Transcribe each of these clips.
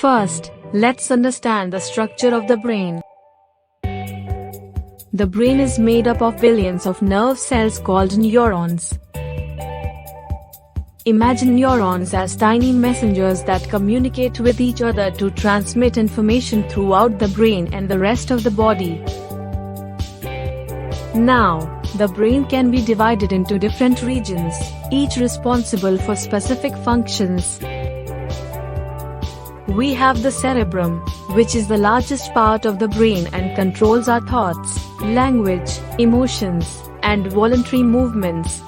First, let's understand the structure of the brain. The brain is made up of billions of nerve cells called neurons. Imagine neurons as tiny messengers that communicate with each other to transmit information throughout the brain and the rest of the body. Now, the brain can be divided into different regions, each responsible for specific functions. We have the cerebrum, which is the largest part of the brain and controls our thoughts, language, emotions, and voluntary movements.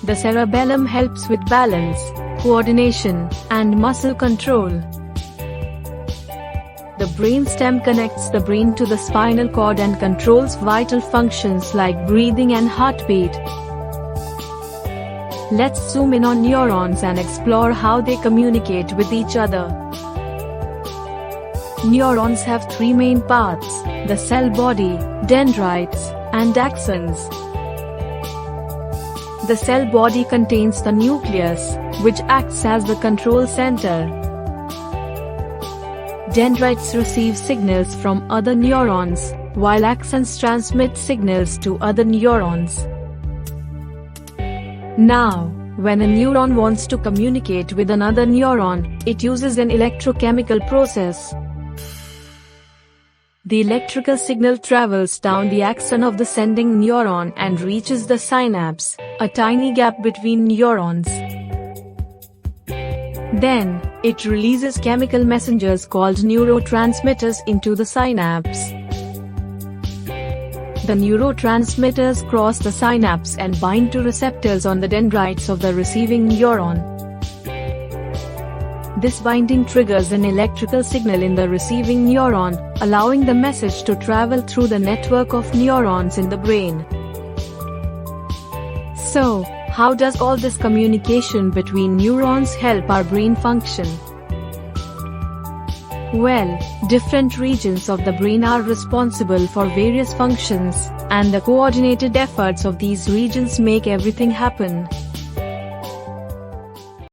The cerebellum helps with balance, coordination, and muscle control. The brainstem connects the brain to the spinal cord and controls vital functions like breathing and heartbeat. Let's zoom in on neurons and explore how they communicate with each other. Neurons have three main parts: the cell body, dendrites, and axons. The cell body contains the nucleus, which acts as the control center. Dendrites receive signals from other neurons, while axons transmit signals to other neurons. Now, when a neuron wants to communicate with another neuron, it uses an electrochemical process. The electrical signal travels down the axon of the sending neuron and reaches the synapse, a tiny gap between neurons. Then, it releases chemical messengers called neurotransmitters into the synapse. The neurotransmitters cross the synapse and bind to receptors on the dendrites of the receiving neuron. This binding triggers an electrical signal in the receiving neuron, allowing the message to travel through the network of neurons in the brain. So, how does all this communication between neurons help our brain function? Well, different regions of the brain are responsible for various functions, and the coordinated efforts of these regions make everything happen.